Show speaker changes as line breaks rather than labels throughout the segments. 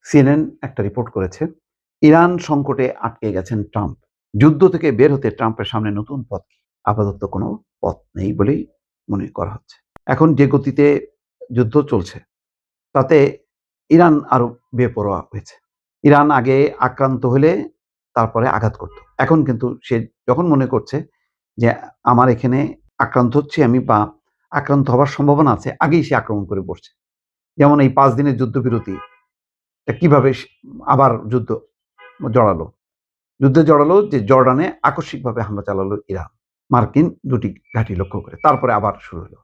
CNN একটা report করেছে, Iran সংকটে আটকে গেছেন ট্রাম্প। যুদ্ধ থেকে বের হতে ট্রাম্পের সামনে নতুন পথ কি? আপাতত কোনো পথ নেই বলেই মনে করা হচ্ছে। এখন যে গতিতে যুদ্ধ চলছে তাতে ইরান আরো বেপরোয়া হয়েছে। ইরান আগে আক্রান্ত হলে তারপরে আঘাত করত। এখন কিন্তু সে যখন মনে করছে যে আমার এখানে আক্রান্ত হচ্ছি আমি বা আক্রান্ত হবার সম্ভাবনা আছে, আগেই সে আক্রমণ করে বসছে। যেমন এই ৫ দিনের যুদ্ধবিরতি কিভাবে আবার জড়ালো। যুদ্ধে জড়ালো যে জর্ডানে আকস্মিকভাবে হামলা চালালো ইরান। মার্কিন ২টি ঘাঁটি লক্ষ্য করে। তারপরে আবার শুরু হলো।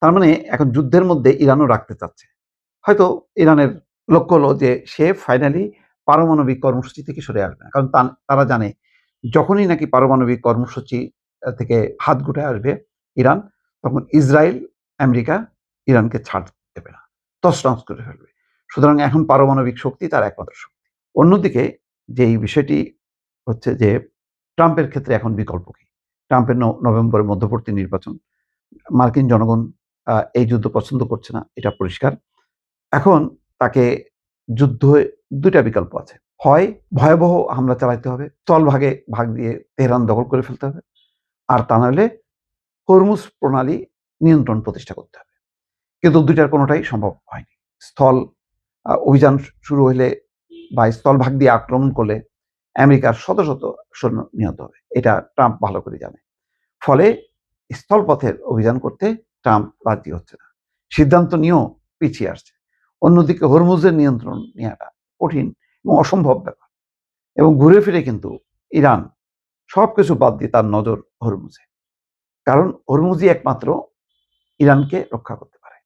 তার মানে এখন যুদ্ধের মধ্যে ইরানও রাখতে চাচ্ছে। হয়তো ইরানের লক্ষ্য হলো যে সে ফাইনালি পারমাণবিক কর্মসূচি থেকে সরে আসবে না। কারণ তারা জানে যখনই নাকি পারমাণবিক কর্মসূচি থেকে হাত গুটায় আসবে ইরান, তখন ইসরায়েল, আমেরিকা ইরানকে ছাড় দেবে না। তছনছ করে ফেলবে। সুতরাং এখন পারমাণবিক শক্তি তার একমাত্র শক্তি। অন্যদিকে যেই বিষয়টি হচ্ছে যে ট্রাম্পের ক্ষেত্রে এখন বিকল্প কি? ট্রাম্পের নভেম্বরের মধ্যবর্তী নির্বাচন। মার্কিন জনগণ এই যুদ্ধ পছন্দ করছে না, এটা পরিষ্কার। এখন তাকে যুদ্ধ ২ টা বিকল্প আছে। হয় ভয়াবহ হামলা চালাইতে হবে, ভাগ দিয়ে তেহরান দখল করে ফেলতে হবে। আর তা নাহলে হরমুজ প্রণালী নিয়ন্ত্রণ প্রতিষ্ঠা করতে হবে। কিন্তু ২ টার কোনোটাই সম্ভব হয়নি। স্থল অভিযান শুরু হলে বা স্থলভাগ দিয়ে আক্রমণ করলে আমেরিকার শত শত সৈন্য নিহত হবে। এটা ট্রাম্প ভালো করে জানে। ফলে স্থলপথের অভিযান করতে ট্রাম্প রাজি হচ্ছে না। সিদ্ধান্ত নিয়েও পিছিয়ে আসছে। অন্যদিকে হরমুজের নিয়ন্ত্রণ নেওয়াটা কঠিন এবং অসম্ভব ব্যাপার। এবং ঘুরে ফিরে কিন্তু ইরান সবকিছু বাদ দিয়ে তার নজর হরমুজে। কারণ হরমুজই একমাত্র ইরানকে রক্ষা করতে পারে।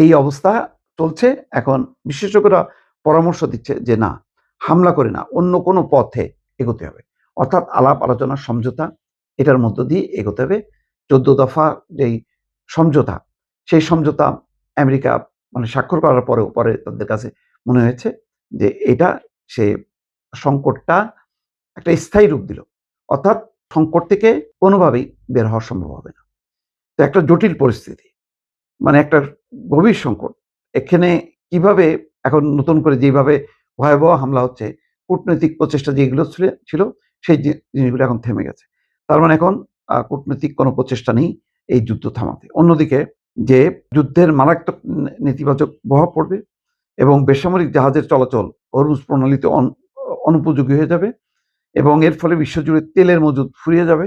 এই অবস্থা চলছে। এখন বিশেষজ্ঞরা পরামর্শ দিচ্ছে যে না, হামলা করে না, অন্য কোনো পথে এগোতে হবে। অর্থাৎ আলাপ আলোচনা সমঝোতা, এটার মধ্য দিয়ে এগোতে হবে। ১৪ দফা যেই সমঝোতা, সেই সমঝোতা আমেরিকা স্বাক্ষর করার পরে তাদের কাছে মনে হয়েছে যে এটা সে সংকটটা একটা স্থায়ী রূপ দিল। অর্থাৎ সংকট থেকে কোনোভাবেই বের হওয়া সম্ভব হবে না। তো একটা জটিল পরিস্থিতি, একটা গভীর সংকট। এখানে কিভাবে এখন নতুন করে যেভাবে ভয়াবহ হামলা হচ্ছে, কূটনৈতিক প্রচেষ্টা যেগুলো ছিল সেই জিনিসগুলো এখন থেমে গেছে। তার মানে এখন কূটনৈতিক কোনো প্রচেষ্টা নেই এই যুদ্ধ থামাতে। অন্যদিকে যে যুদ্ধের মারাত্মক নেতিবাচক প্রভাব পড়বে এবং বেসামরিক জাহাজের চলাচল হরমুজ প্রণালীতে অনুপযোগী হয়ে যাবে এবং এর ফলে বিশ্বজুড়ে তেলের মজুদ ফুরিয়ে যাবে।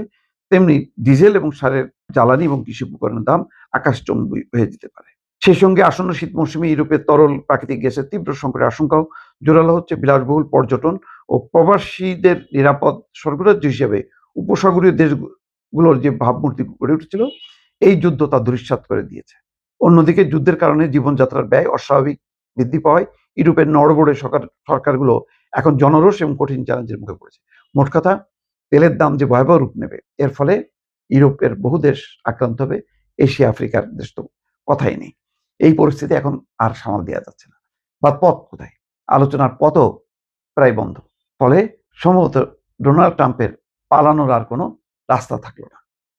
তেমনি ডিজেল এবং সারের জ্বালানি এবং কৃষি উপকরণের দাম আকাশচুম্বী হয়ে যেতে পারে। সেই সঙ্গে আসন্ন শীত মৌসুমে ইউরোপের তরল প্রাকৃতিক গ্যাসের তীব্র সংকটের আশঙ্কাও জোরালো হচ্ছে। বিলাসবহুল পর্যটন ও প্রবাসীদের নিরাপদ স্বর্গরাজ্য হিসেবে উপসাগরীয় দেশগুলোর যে ভাবমূর্তি গড়ে উঠেছিল, এই যুদ্ধ তা ধূলিসাৎ করে দিয়েছে। অন্যদিকে যুদ্ধের কারণে জীবনযাত্রার ব্যয় অস্বাভাবিক বৃদ্ধি পাওয়ায় ইউরোপের নড়বড়ে সরকারগুলো এখন জনরোষ এবং কঠিন চ্যালেঞ্জের মুখে পড়েছে। মোট কথা, তেলের দাম যে ভয়াবহ রূপ নেবে, এর ফলে ইউরোপের বহু দেশ আক্রান্ত হবে। এশিয়া আফ্রিকার দেশ তো কথাই নেই। এই পরিস্থিতি এখন আর সামাল দেওয়া যাচ্ছে না। বা পথ কোথায়? আলোচনার পথও প্রায় বন্ধ। ফলে সম্ভবত ডোনাল্ড ট্রাম্পের পালানোর আর কোনো রাস্তা থাকলো না।